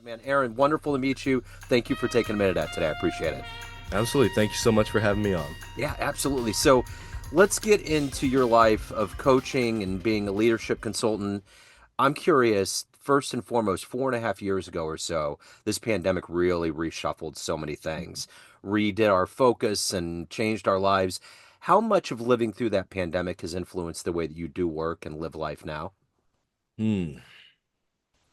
man. Aaron, wonderful to meet you. Thank you for taking a minute out today. I appreciate it. Absolutely. Thank you so much for having me on. Yeah, absolutely. So let's get into your life of coaching and being a leadership consultant. I'm curious, first and foremost, 4.5 years ago or so, this pandemic really reshuffled so many things, redid our focus and changed our lives. How much of living through that pandemic has influenced the way that you do work and live life now? Hmm.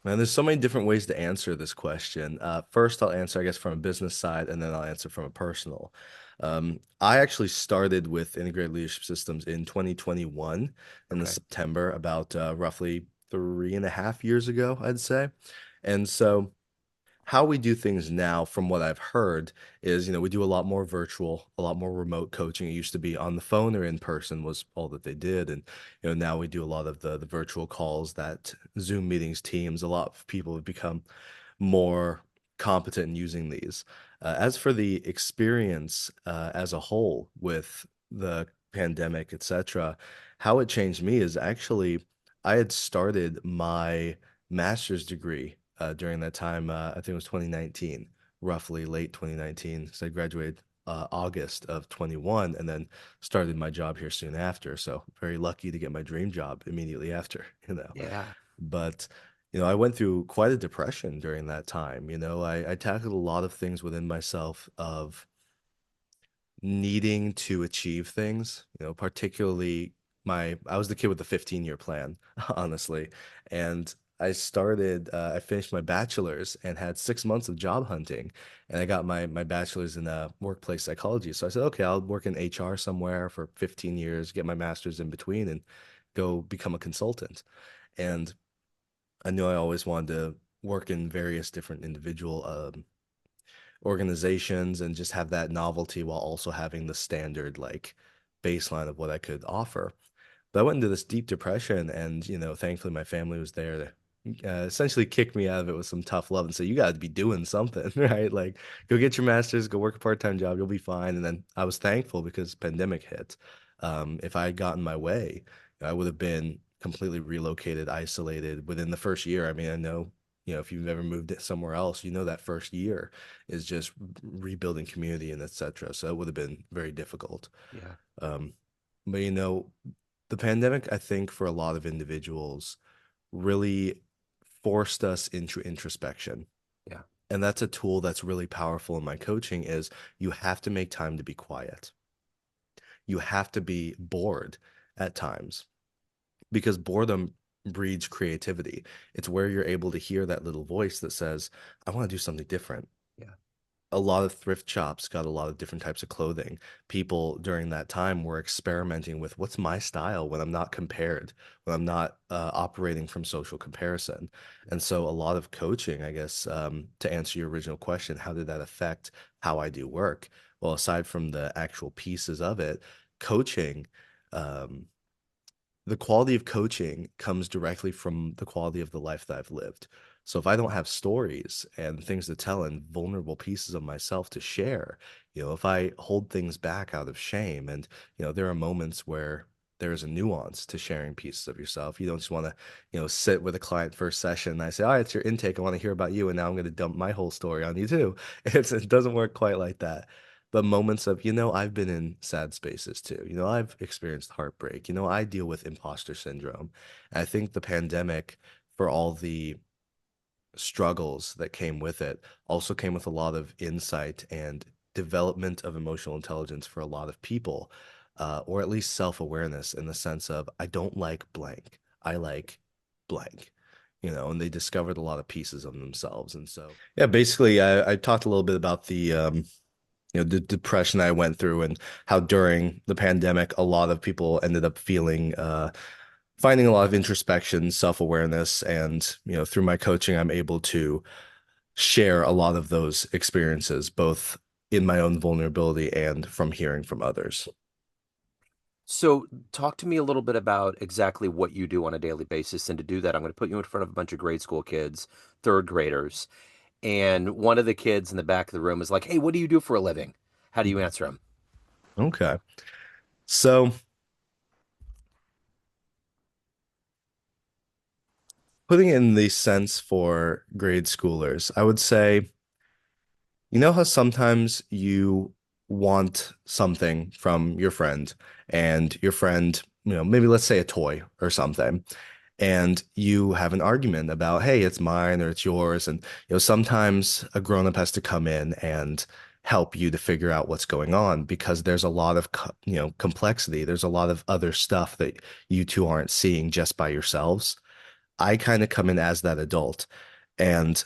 Man, there's so many different ways to answer this question. First, I'll answer, I guess, from a business side, and then I'll answer from a personal. I actually started with integrated leadership systems in 2021 in the Okay. September, about roughly 3.5 years ago, I'd say. And so how we do things now, from what I've heard, is, we do a lot more virtual, a lot more remote coaching. It used to be on the phone or in person was all that they did. And, now we do a lot of the virtual calls, that Zoom meetings, Teams. A lot of people have become more competent in using these. As for the experience as a whole with the pandemic, etc., how it changed me is actually I had started my master's degree during that time. I think it was 2019, roughly late 2019. So I graduated August of 21 and then started my job here soon after. So very lucky to get my dream job immediately after, Yeah. But I went through quite a depression during that time. I tackled a lot of things within myself of needing to achieve things, particularly I was the kid with the 15-year plan, honestly. And I finished my bachelor's and had 6 months of job hunting. And I got my bachelor's in workplace psychology. So I said, okay, I'll work in HR somewhere for 15 years, get my master's in between, and go become a consultant. And I knew I always wanted to work in various different individual organizations and just have that novelty while also having the standard like baseline of what I could offer. But I went into this deep depression, and thankfully my family was there to essentially kick me out of it with some tough love and say, "You got to be doing something, right? Like, go get your master's, go work a part-time job, you'll be fine." And then I was thankful because pandemic hit. If I had gotten my way, I would have been completely relocated, isolated within the first year. I mean, I know, if you've ever moved it somewhere else, that first year is just rebuilding community and etc. So it would have been very difficult. Yeah. Um, but the pandemic, I think, for a lot of individuals, really forced us into introspection. Yeah. And that's a tool that's really powerful in my coaching is you have to make time to be quiet. You have to be bored at times because boredom breeds creativity. It's where you're able to hear that little voice that says, I want to do something different. Yeah. A lot of thrift shops got a lot of different types of clothing. People during that time were experimenting with what's my style when I'm not compared, when I'm not operating from social comparison. And so a lot of coaching, I guess, to answer your original question, how did that affect how I do work? Well, aside from the actual pieces of it, coaching, um, the quality of coaching comes directly from the quality of the life that I've lived. So if I don't have stories and things to tell and vulnerable pieces of myself to share, if I hold things back out of shame, and there are moments where there's a nuance to sharing pieces of yourself. You don't just want to, sit with a client first session and I say, "Oh, it's your intake. I want to hear about you." And now I'm going to dump my whole story on you too. It doesn't work quite like that. But moments of, I've been in sad spaces too. I've experienced heartbreak. I deal with imposter syndrome. And I think the pandemic, for all the struggles that came with it, also came with a lot of insight and development of emotional intelligence for a lot of people, or at least self-awareness in the sense of, I don't like blank. I like blank. And they discovered a lot of pieces of themselves. And so, yeah, basically, I talked a little bit about the depression I went through and how during the pandemic, a lot of people ended up finding a lot of introspection, self-awareness, and through my coaching, I'm able to share a lot of those experiences, both in my own vulnerability and from hearing from others. So, talk to me a little bit about exactly what you do on a daily basis. And to do that, I'm going to put you in front of a bunch of grade school kids, third graders. And one of the kids in the back of the room is like, "Hey, what do you do for a living?" How do you answer him? Okay. So Putting it in the sense for grade schoolers, I would say, you know how sometimes you want something from your friend and your friend, maybe let's say a toy or something, and you have an argument about, hey, it's mine or it's yours. And, sometimes a grown-up has to come in and help you to figure out what's going on because there's a lot of, complexity. There's a lot of other stuff that you two aren't seeing just by yourselves. I kind of come in as that adult. And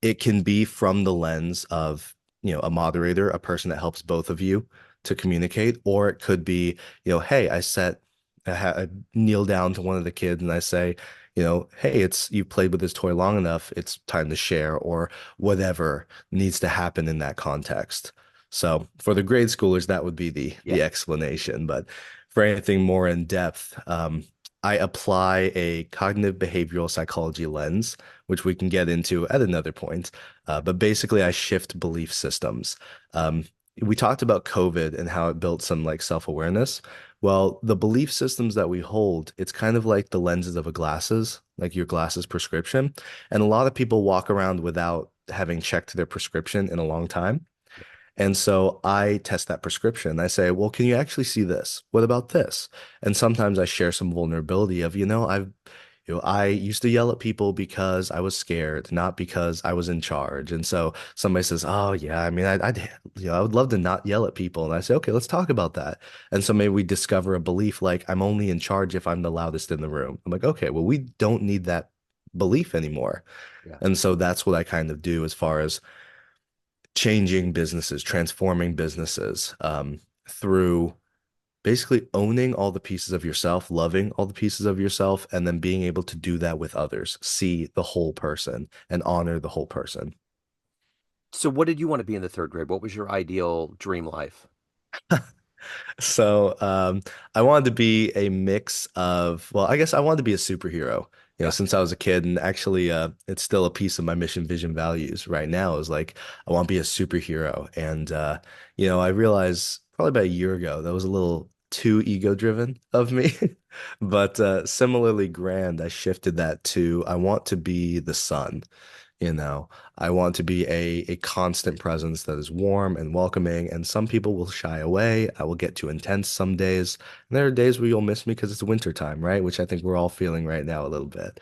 it can be from the lens of, a moderator, a person that helps both of you to communicate, or it could be, hey, I kneel down to one of the kids and I say, hey, you've played with this toy long enough, it's time to share, or whatever needs to happen in that context. So for the grade schoolers, that would be the Yeah. explanation. But for anything more in depth, I apply a cognitive behavioral psychology lens, which we can get into at another point. But basically, I shift belief systems. Um, we talked about COVID and how it built some like self-awareness. Well, the belief systems that we hold, it's kind of like the lenses of a glasses, like your glasses prescription. And a lot of people walk around without having checked their prescription in a long time. And so I test that prescription. I say, well, can you actually see this? What about this? And sometimes I share some vulnerability of, I used to yell at people because I was scared, not because I was in charge. And so somebody says, oh yeah, I mean, I would love to not yell at people. And I say, okay, let's talk about that. And so maybe we discover a belief like I'm only in charge if I'm the loudest in the room. I'm like, okay, well, we don't need that belief anymore. Yeah. And so that's what I kind of do as far as changing businesses, transforming businesses through basically owning all the pieces of yourself, loving all the pieces of yourself, and then being able to do that with others, see the whole person and honor the whole person. So, what did you want to be in the third grade? What was your ideal dream life? So, I wanted to be a mix of, well, I guess I wanted to be a superhero, Yeah. since I was a kid, and actually, it's still a piece of my mission, vision, values right now is like, I want to be a superhero. And, I realized probably about a year ago that was a little too ego driven of me. But, similarly grand, I shifted that to, I want to be the sun. You know, I want to be a constant presence that is warm and welcoming. And some people will shy away. I will get too intense some days. And there are days where you'll miss me because it's winter time, right? Which I think we're all feeling right now a little bit.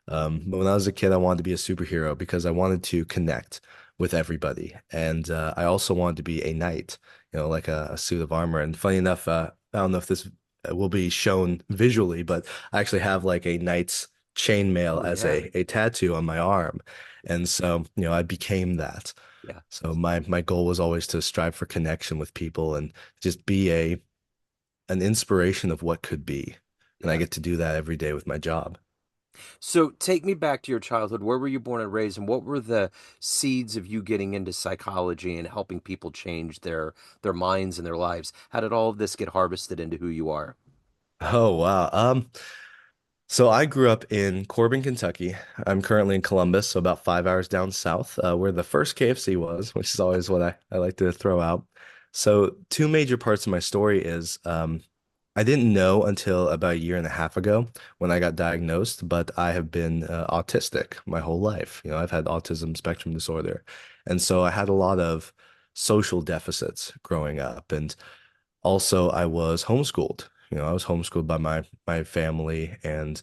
But when I was a kid, I wanted to be a superhero because I wanted to connect with everybody. And I also wanted to be a knight, like a suit of armor. And funny enough, I don't know if this will be shown visually, but I actually have like a knight's chainmail Oh, as yeah. a tattoo on my arm. And so, I became that. Yeah. So my goal was always to strive for connection with people and just be an inspiration of what could be. And I Yeah. get to do that every day with my job. So, take me back to your childhood. Where were you born and raised, and what were the seeds of you getting into psychology and helping people change their minds and their lives? How did all of this get harvested into who you are? Oh wow. So I grew up in Corbin, Kentucky. I'm currently in Columbus, so about 5 hours down south, where the first KFC was, which is always what I like to throw out. So two major parts of my story is I didn't know until about a year and a half ago when I got diagnosed, but I have been autistic my whole life. I've had autism spectrum disorder. And so I had a lot of social deficits growing up. And also, I was homeschooled. I was homeschooled by my family and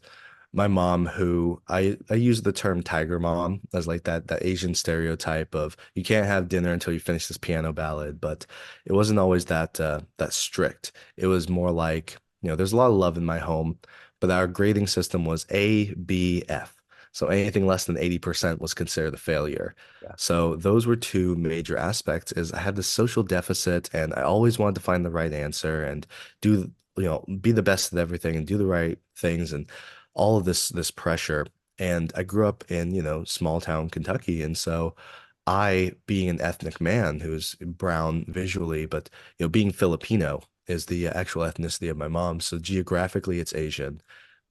my mom, who I use the term tiger mom as like that Asian stereotype of you can't have dinner until you finish this piano ballad, but it wasn't always that strict. It was more like, there's a lot of love in my home, but our grading system was A, B, F. So anything less than 80% was considered a failure. Yeah. So those were two major aspects is I had this social deficit and I always wanted to find the right answer and do, be the best at everything and do the right things and all of this pressure. And I grew up in, small town Kentucky. And so I, being an ethnic man who's brown visually, but being Filipino is the actual ethnicity of my mom. So geographically it's Asian.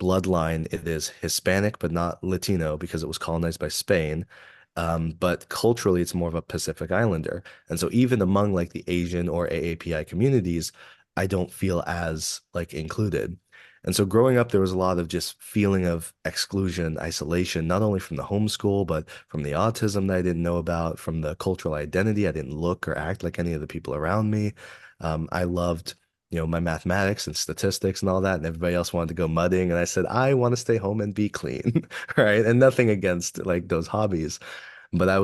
Bloodline, it is Hispanic, but not Latino because it was colonized by Spain. But culturally, it's more of a Pacific Islander. And so even among like the Asian or AAPI communities, I don't feel as like included. And so growing up, there was a lot of just feeling of exclusion, isolation, not only from the homeschool, but from the autism that I didn't know about, from the cultural identity. I didn't look or act like any of the people around me. I loved, my mathematics and statistics and all that, and everybody else wanted to go mudding. And I said, I want to stay home and be clean, right? And nothing against like those hobbies, but I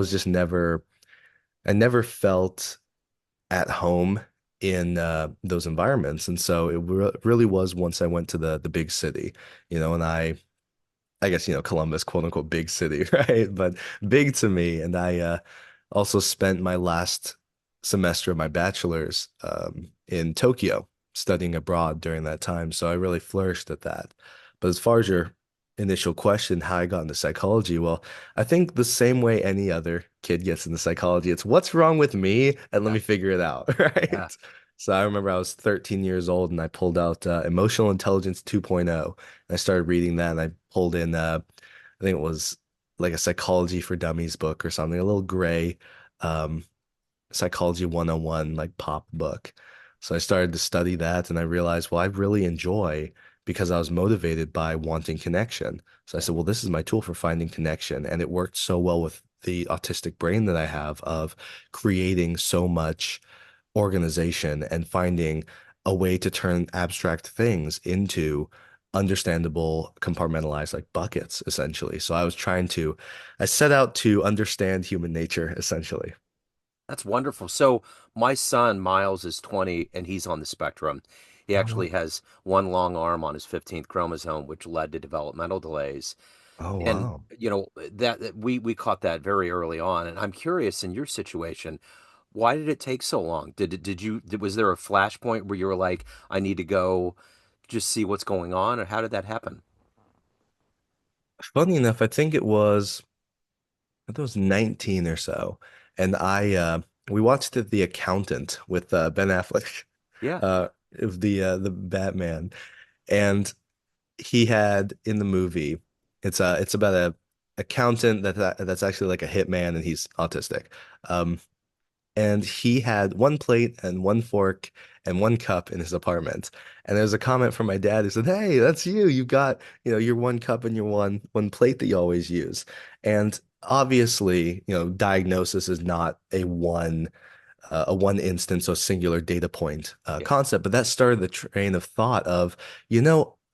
never felt at home in those environments. And so it really was once I went to the big city, and I guess, Columbus, quote unquote, big city, right? But big to me. And I also spent my last semester of my bachelor's in Tokyo studying abroad during that time. So I really flourished at that. But as far as your initial question, how I got into psychology, well, I think the same way any other kid gets into psychology, it's what's wrong with me and let Yeah. me figure it out, Yeah. right? So I remember I was 13 years old and I pulled out Emotional Intelligence 2.0. And I started reading that and I pulled in I think it was like a Psychology for Dummies book or something, a little gray um, Psychology 101 like pop book. So I started to study that and I realized, well, I really enjoy because I was motivated by wanting connection. So I Yeah. said, well, this is my tool for finding connection. And it worked so well with the autistic brain that I have of creating so much organization and finding a way to turn abstract things into understandable, compartmentalized like buckets, essentially. So I set out to understand human nature, essentially. That's wonderful. So my son Miles is 20 and he's on the spectrum. He Oh, actually wow. has one long arm on his 15th chromosome, which led to developmental delays. Oh, And wow. we caught that very early on. And I'm curious in your situation, why did it take so long? Was there a flashpoint where you were like, I need to go just see what's going on, or how did that happen? Funny enough, I think it was 19 or so. And we watched The Accountant with Ben Affleck, Yeah, of the Batman. And he had in the movie, it's about a accountant that's actually like a hitman and he's autistic. Um, and he had one plate and one fork and one cup in his apartment. And there was a comment from my dad who said, "Hey, that's you. You've got, your one cup and your one plate that you always use." And obviously, diagnosis is not a one instance or singular data point yeah, concept, but that started the train of thought of,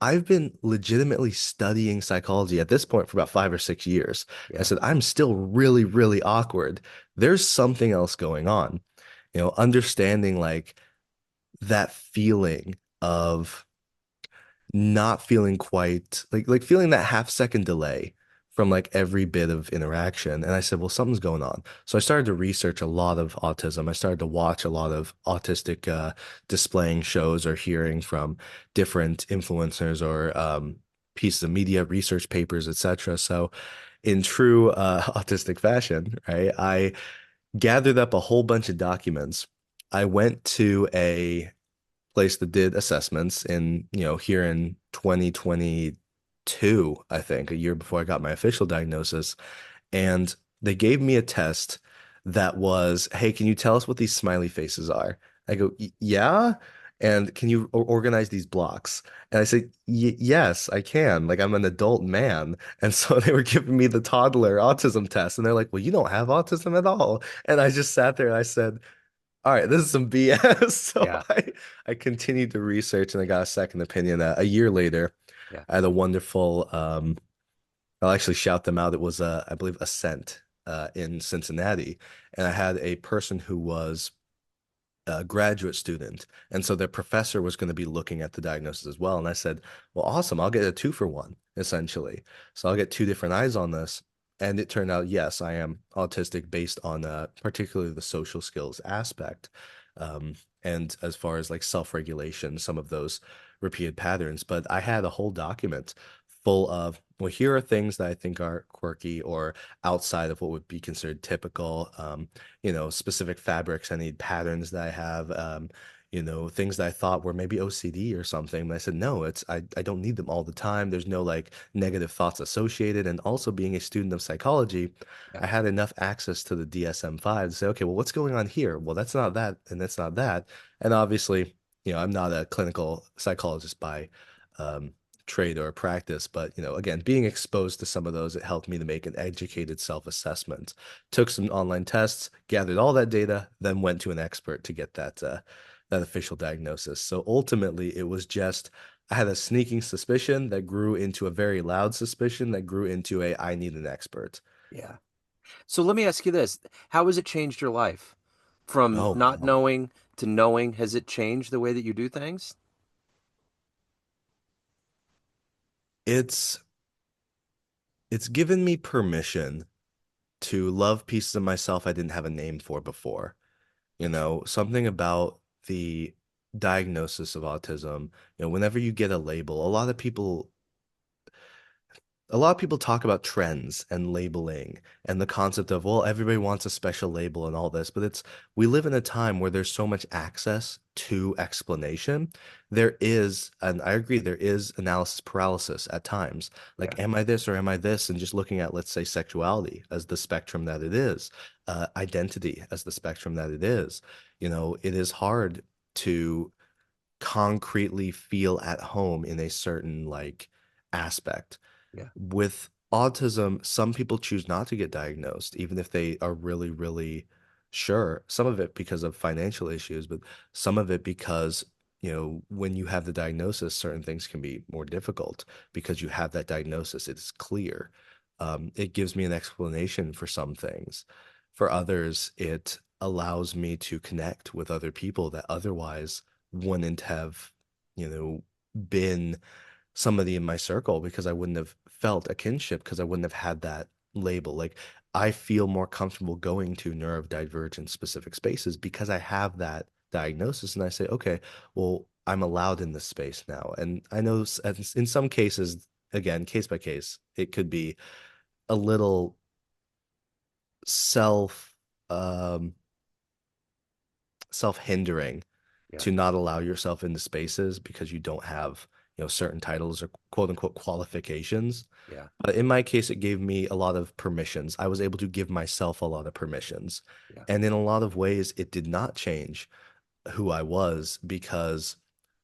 I've been legitimately studying psychology at this point for about 5 or 6 years. I yeah, said, I'm still really, really awkward. There's something else going on. Understanding like that feeling of not feeling quite like feeling that half-second delay from like every bit of interaction. And I said, well, something's going on. So I started to research a lot of autism. I started to watch a lot of autistic displaying shows or hearing from different influencers or pieces of media, research papers, etc. So in true autistic fashion, right, I gathered up a whole bunch of documents. I went to a place that did assessments here in 2022, I think, a year before I got my official diagnosis. And they gave me a test that was, hey, can you tell us what these smiley faces are? I go, Yeah. And can you organize these blocks? And I said, Yes, I can. Like, I'm an adult man. And so they were giving me the toddler autism test. And they're like, well, you don't have autism at all. And I just sat there and I said, all right, this is some BS. So yeah, I continued to research and I got a second opinion. A year later, yeah. I had a wonderful, I'll actually shout them out. It was, I believe, Ascent in Cincinnati. And I had a person who was a graduate student. And so their professor was going to be looking at the diagnosis as well. And I said, well, awesome. I'll get a 2-for-1, essentially. So I'll get two different eyes on this. And it turned out, yes, I am autistic based on particularly the social skills aspect. Um, and as far as like self-regulation, some of those repeated patterns. But I had a whole document full of, well, here are things that I think are quirky or outside of what would be considered typical. Specific fabrics I need, patterns that I have, things that I thought were maybe OCD or something. And I said, no, I don't need them all the time. There's no like negative thoughts associated. And also being a student of psychology, Yeah. I had enough access to the DSM-5 to say, okay, well, what's going on here? Well, that's not that, and that's not that. And obviously, I'm not a clinical psychologist by um, trade or a practice. But, again, being exposed to some of those, it helped me to make an educated self-assessment. Took some online tests, gathered all that data, then went to an expert to get that official diagnosis. So ultimately, it was just I had a sneaking suspicion that grew into a very loud suspicion that grew into a I need an expert. Yeah. So let me ask you this. How has it changed your life? From Oh, not wow. knowing to knowing, has it changed the way that you do things? It's it's given me permission to love pieces of myself I didn't have a name for before. Something about the diagnosis of autism, whenever you get a label, a lot of people talk about trends and labeling and the concept of, well, everybody wants a special label and all this, but we live in a time where there's so much access to explanation. There is, and I agree, there is analysis paralysis at times. Yeah. Like, am I this or am I this? And just looking at, let's say, sexuality as the spectrum that it is, identity as the spectrum that it is. It is hard to concretely feel at home in a certain like aspect. Yeah. With autism, some people choose not to get diagnosed, even if they are really, really sure. Some of it because of financial issues, but some of it because, when you have the diagnosis, certain things can be more difficult because you have that diagnosis. It's clear. It gives me an explanation for some things. For others, it allows me to connect with other people that otherwise wouldn't have, been somebody in my circle because I wouldn't have felt a kinship because I wouldn't have had that label. Like I feel more comfortable going to neurodivergent specific spaces because I have that diagnosis and I say, okay, well, I'm allowed in this space now. And I know in some cases, again, case by case, it could be a little self um self-hindering Yeah. to not allow yourself into spaces because you don't have, certain titles or quote unquote qualifications. Yeah. But in my case, it gave me a lot of permissions. I was able to give myself a lot of permissions. Yeah. And in a lot of ways, it did not change who I was because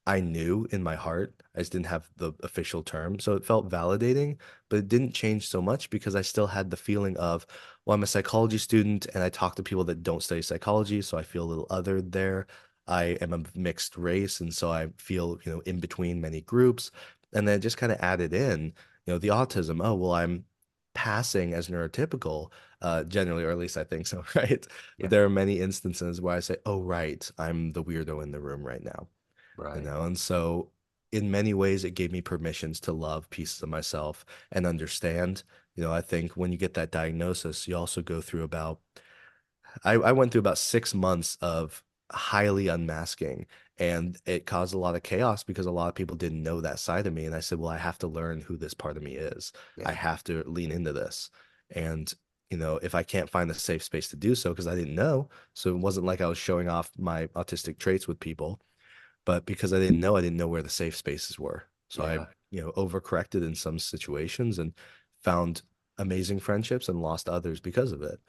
I knew in my heart, I just didn't have the official term. So it felt validating, but it didn't change so much because I still had the feeling of, well, I'm a psychology student and I talk to people that don't study psychology. So I feel a little othered there. I am a mixed race. And so I feel, in between many groups. And then it just kind of added in, the autism. Oh, well, I'm passing as neurotypical, generally, or at least I think so, right? But Yeah. there are many instances where I say, oh, right, I'm the weirdo in the room right now, Right. and so in many ways, it gave me permissions to love pieces of myself and understand. I think when you get that diagnosis, you also go through I went through about 6 months of highly unmasking, and it caused a lot of chaos because a lot of people didn't know that side of me. And I said, well, I have to learn who this part of me is. I Yeah. have to lean into this. And, if I can't find a safe space to do so, because I didn't know, so it wasn't like I was showing off my autistic traits with people, but because I didn't know where the safe spaces were. So I, Yeah. overcorrected in some situations and found amazing friendships and lost others because of it.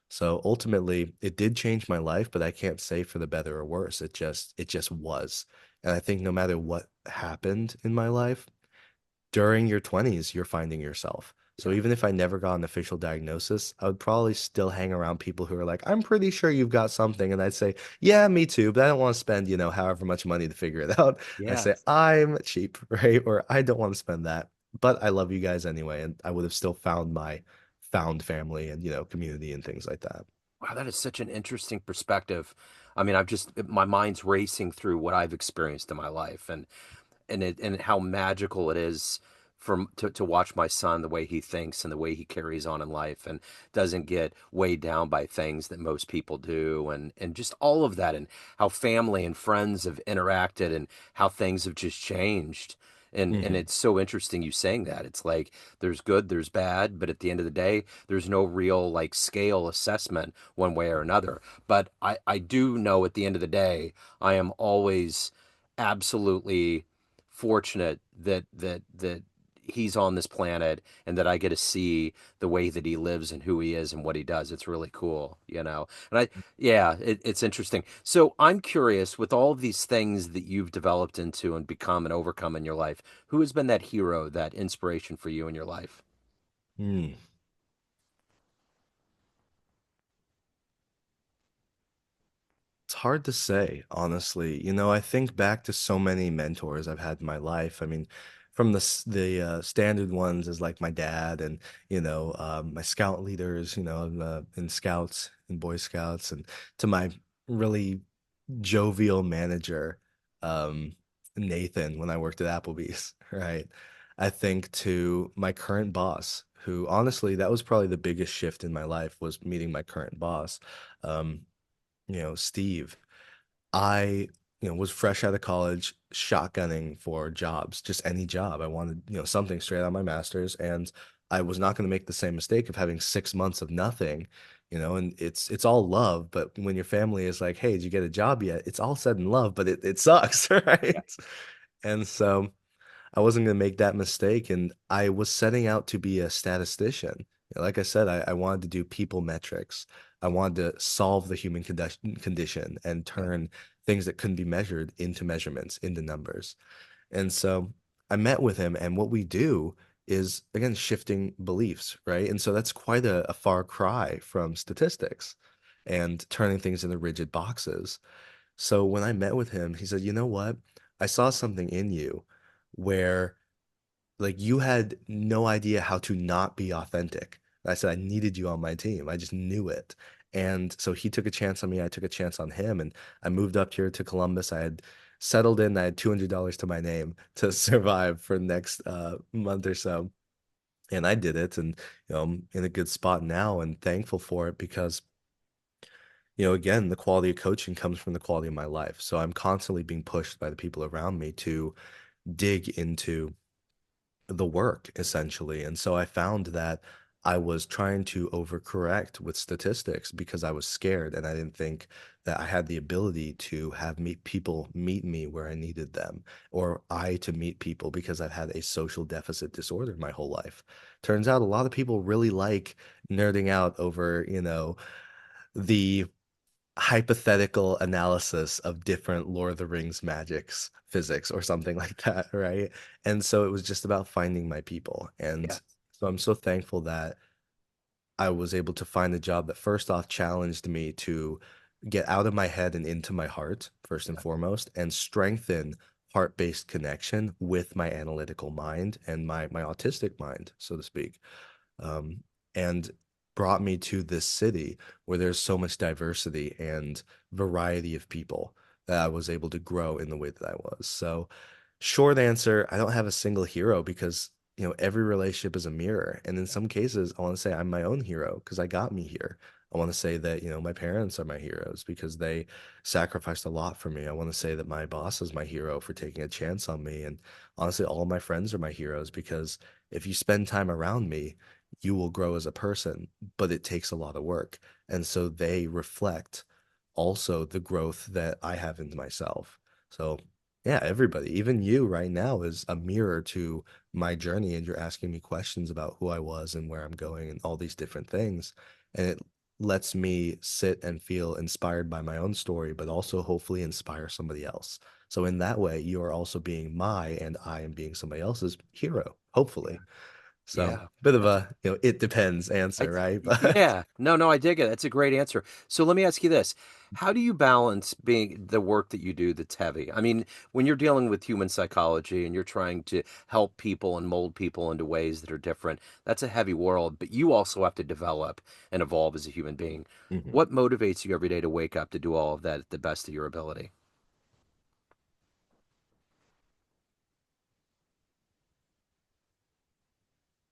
So ultimately, it did change my life, but I can't say for the better or worse. It just was. And I think no matter what happened in my life, during your 20s, you're finding yourself. So Yeah. even if I never got an official diagnosis, I would probably still hang around people who are like, I'm pretty sure you've got something. And I'd say, yeah, me too, but I don't want to spend, however much money to figure it out. I Yeah. say, I'm cheap, right? Or I don't want to spend that, but I love you guys anyway. And I would have still found my found family and, community and things like that. Wow, that is such an interesting perspective. I mean, my mind's racing through what I've experienced in my life, and how magical it is to watch my son, the way he thinks and the way he carries on in life and doesn't get weighed down by things that most people do, and just all of that, and how family and friends have interacted and how things have just changed. And Hmm. it's so interesting you saying that. It's like there's good, there's bad, but at the end of the day, there's no real like scale assessment one way or another. But I do know at the end of the day, I am always absolutely fortunate that he's on this planet and that I get to see the way that he lives and who he is and what he does. It's really cool, you know. And yeah, it's interesting. So I'm curious, with all of these things that you've developed into and become and overcome in your life, who has been that hero, that inspiration for you in your life? Hmm. It's hard to say, honestly. I think back to so many mentors I've had in my life. I mean, from the standard ones is like my dad and my scout leaders, in scouts and Boy Scouts, and to my really jovial manager, um, Nathan, when I worked at Applebee's, right? I think to my current boss, who honestly, that was probably the biggest shift in my life was meeting my current boss. Um, Steve. I, was fresh out of college, shotgunning for jobs, just any job. I wanted, something straight out of my master's, and I was not going to make the same mistake of having 6 months of nothing, and it's all love, but when your family is like, "Hey, did you get a job yet?" It's all said in love, but it sucks, Yeah. right? And so I wasn't going to make that mistake. And I was setting out to be a statistician. Like I said, I wanted to do people metrics. I wanted to solve the human condition and Yeah. turn things that couldn't be measured into measurements, into numbers. And so I met with him, and what we do is, again, shifting beliefs, right? And so that's quite a far cry from statistics and turning things into rigid boxes. So when I met with him, he said, "You know what? I saw something in you where like you had no idea how to not be authentic." I said, "I needed you on my team. I just knew it." And so he took a chance on me. I took a chance on him. And I moved up here to Columbus. I had settled in. I had $200 to my name to survive for the next month or so. And I did it. And, I'm in a good spot now and thankful for it because again, the quality of coaching comes from the quality of my life. So I'm constantly being pushed by the people around me to dig into the work essentially. And so I found that I was trying to overcorrect with statistics because I was scared and I didn't think that I had the ability to have people meet me where I needed them, or I to meet people because I've had a social deficit disorder my whole life. Turns out a lot of people really like nerding out over, the hypothetical analysis of different Lord of the Rings magics, physics, or something like that, right? And so it was just about finding my people. Yeah. And so I'm so thankful that I was able to find a job that first off challenged me to get out of my head and into my heart, first and Yeah. foremost, and strengthen heart-based connection with my analytical mind and my autistic mind, so to speak, um, and brought me to this city where there's so much diversity and variety of people that I was able to grow in the way that I was. So, short answer, I don't have a single hero because, every relationship is a mirror. And in some cases, I want to say I'm my own hero because I got me here. I want to say that, my parents are my heroes because they sacrificed a lot for me. I want to say that my boss is my hero for taking a chance on me. And honestly, all of my friends are my heroes because if you spend time around me, you will grow as a person, but it takes a lot of work. And so they reflect also the growth that I have in myself. So, yeah, everybody, even you right now is a mirror to my journey. And you're asking me questions about who I was and where I'm going and all these different things. And it lets me sit and feel inspired by my own story, but also hopefully inspire somebody else. So, in that way, you are also being my and I am being somebody else's hero, Yeah. hopefully. So Yeah. bit of That's a, it depends I answer, right? But yeah. No, no, I dig it. That's a great answer. So let me ask you this. How do you balance being the work that you do that's heavy? I mean, when you're dealing with human psychology and you're trying to help people and mold people into ways that are different, that's a heavy world, but you also have to develop and evolve as a human being. Mhm. What motivates you every day to wake up to do all of that at the best of your ability?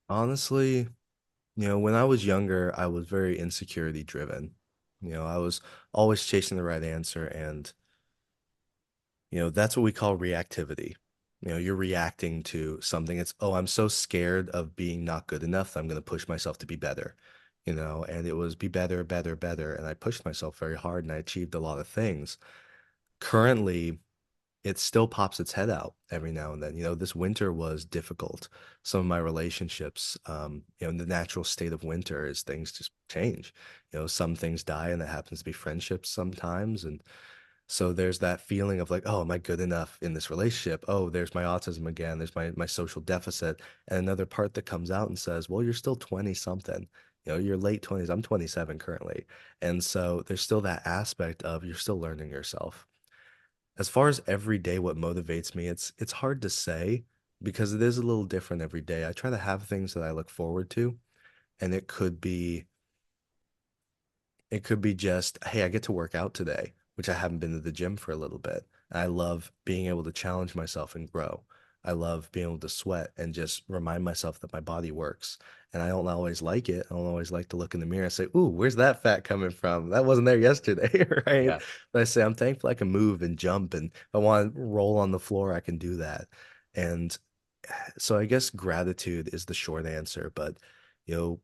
Honestly, when I was younger, I was very insecurity driven. I was always chasing the right answer, and that's what we call reactivity. You're reacting to something. It's, oh, I'm so scared of being not good enough that I'm going to push myself to be better. And it was be better, better, better, and I pushed myself very hard and I achieved a lot of things. Currently, it still pops its head out every now and then. This winter was difficult. Some of my relationships, the natural state of winter is things just change. Some things die, and that happens to be friendships sometimes. And so there's that feeling of like, oh, am I good enough in this relationship? Oh, there's my autism again. There's my social deficit. And another part that comes out and says, well, you're still 20 something. You're late 20s. I'm 27 currently. And so there's still that aspect of you're still learning yourself. As far as every day, what motivates me, it's hard to say because it is a little different every day. I try to have things that I look forward to, and it could be just, hey, I get to work out today, which I haven't been to the gym for a little bit. I love being able to challenge myself and grow. I love being able to sweat and just remind myself that my body works. And I don't always like it. I don't always like to look in the mirror and say, "Ooh, where's that fat coming from? That wasn't there yesterday," right? Yeah. But I say, I'm thankful I can move and jump. And if I want to roll on the floor, I can do that. And so I guess gratitude is the short answer, but you know,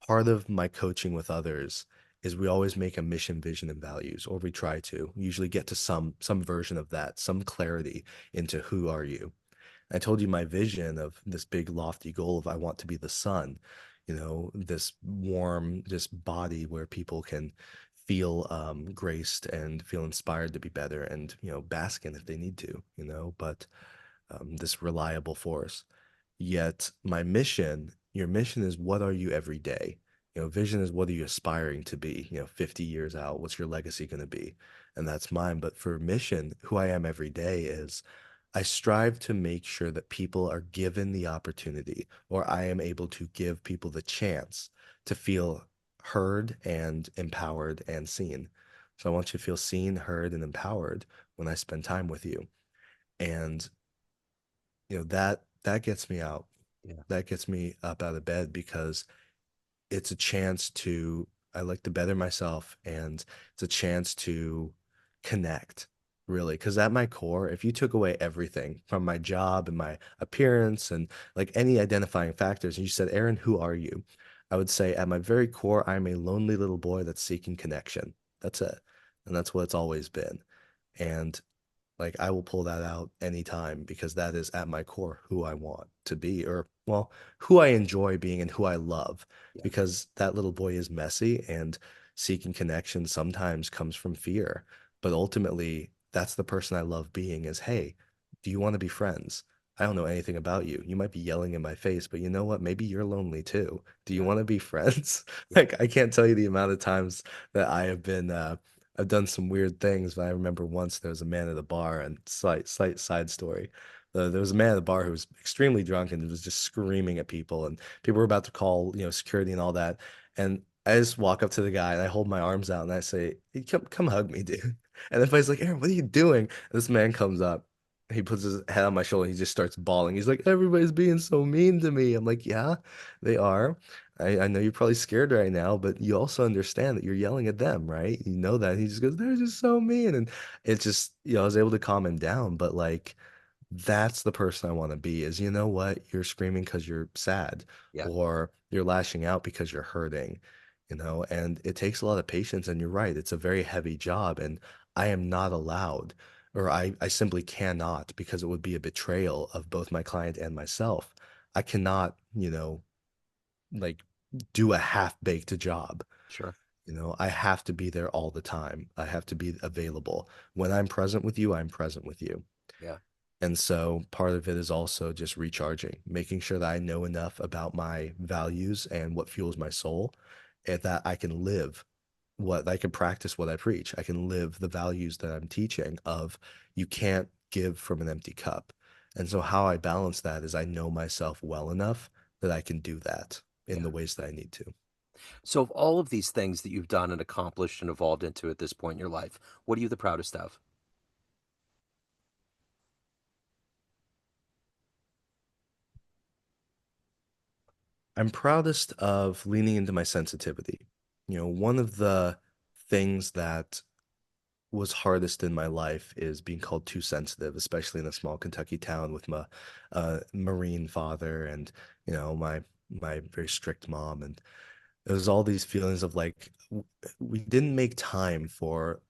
part of my coaching with others is we always make a mission, vision, and values, or we try to usually get to some version of that, some clarity into who are you. I told you my vision of this big lofty goal of I want to be the sun, this warm, just body where people can feel graced and feel inspired to be better and, bask in if they need to, but this reliable force. Yet my mission, your mission is what are you every day? Vision is what are you aspiring to be, 50 years out, what's your legacy going to be? And that's mine. But for mission, who I am every day is I strive to make sure that people are given the opportunity, or I am able to give people the chance to feel heard and empowered and seen. So I want you to feel seen, heard, and empowered when I spend time with you. And that gets me out. Yeah. That gets me up out of bed because it's a chance to I like to better myself, and it's a chance to connect, really. Because at my core, if you took away everything from my job and my appearance and like any identifying factors, and you said, Aaron, who are you? I would say at my very core, I'm a lonely little boy that's seeking connection. That's it. And that's what it's always been. And like I will pull that out anytime because that is at my core who I want to be, or well, who I enjoy being and who I love. Yeah. Because that little boy is messy and seeking connection sometimes comes from fear. But ultimately, that's the person I love being is, hey, do you want to be friends? I don't know anything about you. You might be yelling in my face, but you know what? Maybe you're lonely too. Do you Yeah. want to be friends? Yeah. Like I can't tell you the amount of times that I've done some weird things, but I remember once there was a man at a bar, and slight side story. There was a man at the bar who was extremely drunk and was just screaming at people, and people were about to call, security and all that. And I just walk up to the guy and I hold my arms out and I say, "Hey, come hug me, dude." And everybody's like, "Aaron, what are you doing?" And this man comes up, he puts his head on my shoulder, he just starts bawling. He's like, "Everybody's being so mean to me." I'm like, "Yeah, they are. I know you're probably scared right now, but you also understand that you're yelling at them, right? You know that." He just goes, "They're just so mean." And it's just, I was able to calm him down. But like, that's the person I want to be is, you know what? You're screaming because you're sad, Yeah. or you're lashing out because you're hurting, and it takes a lot of patience. And you're right, it's a very heavy job. And I am not allowed, or I simply cannot, because it would be a betrayal of both my client and myself. I cannot, like do a half-baked job. Sure. I have to be there all the time. I have to be available. When I'm present with you, I'm present with you. Yeah. And so part of it is also just recharging, making sure that I know enough about my values and what fuels my soul, and that I can live what I can practice what I preach. I can live the values that I'm teaching of you can't give from an empty cup. And so how I balance that is I know myself well enough that I can do that in Yeah. the ways that I need to. So, of all of these things that you've done and accomplished and evolved into at this point in your life, what are you the proudest of? I'm proudest of leaning into my sensitivity. One of the things that was hardest in my life is being called too sensitive, especially in a small Kentucky town with my Marine father and my very strict mom. And there was all these feelings of like we didn't make time for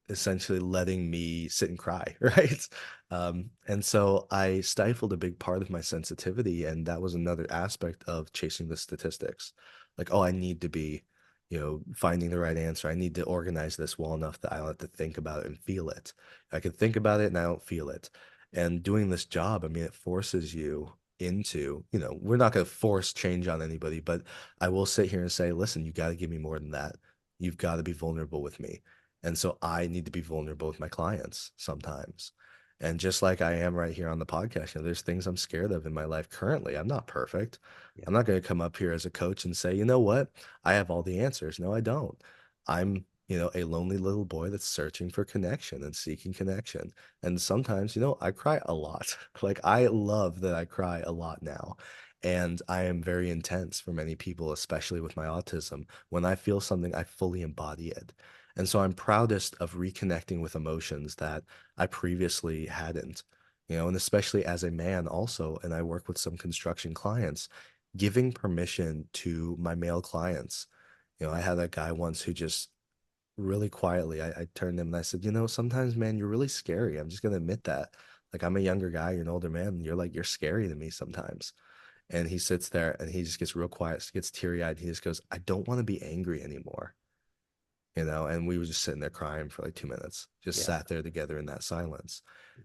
essentially letting me sit and cry, right? And so I stifled a big part of my sensitivity, and that was another aspect of chasing the statistics. Like, oh, I need to be, finding the right answer. I need to organize this well enough that I don't have to think about it and feel it. I can think about it and I don't feel it. And doing this job, I mean, it forces you into, we're not going to force change on anybody, but I will sit here and say, listen, you got to give me more than that. You've got to be vulnerable with me. And so I need to be vulnerable with my clients sometimes. And just like I am right here on the podcast, there's things I'm scared of in my life currently. I'm not perfect. Yeah. I'm not going to come up here as a coach and say, you know what? I have all the answers. No, I don't. I'm, a lonely little boy that's searching for connection and seeking connection. And sometimes, I cry a lot. Like I love that I cry a lot now. And I am very intense for many people, especially with my autism. When I feel something, I fully embody it. And so I'm proudest of reconnecting with emotions that I previously hadn't, and especially as a man also, and I work with some construction clients, giving permission to my male clients. I had a guy once who just really quietly, I turned to him and I said, sometimes, man, you're really scary. I'm just going to admit that. Like, I'm a younger guy, you're an older man, and you're scary to me sometimes. And he sits there and he just gets real quiet, gets teary eyed. He just goes, I don't want to be angry anymore, and we were just sitting there crying for like 2 minutes, just Yeah. sat there together in that silence.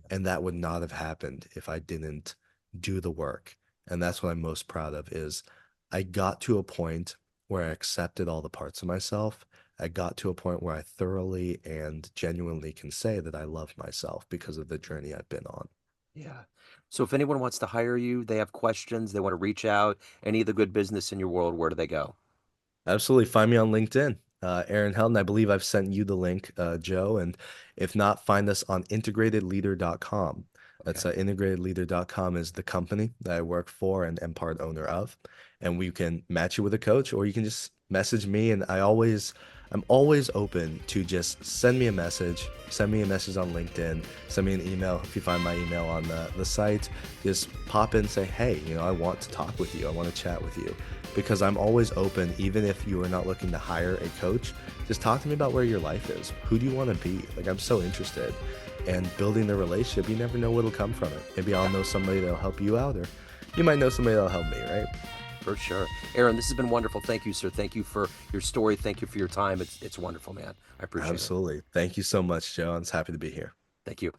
And that would not have happened if I didn't do the work. And that's what I'm most proud of is I got to a point where I accepted all the parts of myself. I got to a point where I thoroughly and genuinely can say that I love myself because of the journey I've been on. Yeah. So if anyone wants to hire you, they have questions, they want to reach out, any of the good business in your world, where do they go? Absolutely. Find me on LinkedIn, Aaron Helton. I believe I've sent you the link, Joe. And if not, find us on integratedleader.com. That's Okay. integratedleader.com is the company that I work for and am part owner of. And we can match you with a coach, or you can just message me. And I'm always open to just send me a message on LinkedIn, send me an email. If you find my email on the site, just pop in and say, hey, I want to talk with you. I want to chat with you because I'm always open, even if you are not looking to hire a coach. Just talk to me about where your life is. Who do you want to be? Like, I'm so interested. And building the relationship, you never know what'll come from it. Maybe I'll Yeah, know somebody that'll help you out, or you might know somebody that'll help me, right? for sure. Aaron, this has been wonderful. Thank you, sir. Thank you for your story. Thank you for your time. It's wonderful, man. I appreciate it. Absolutely. Thank you so much, Joe. I was happy to be here. Thank you.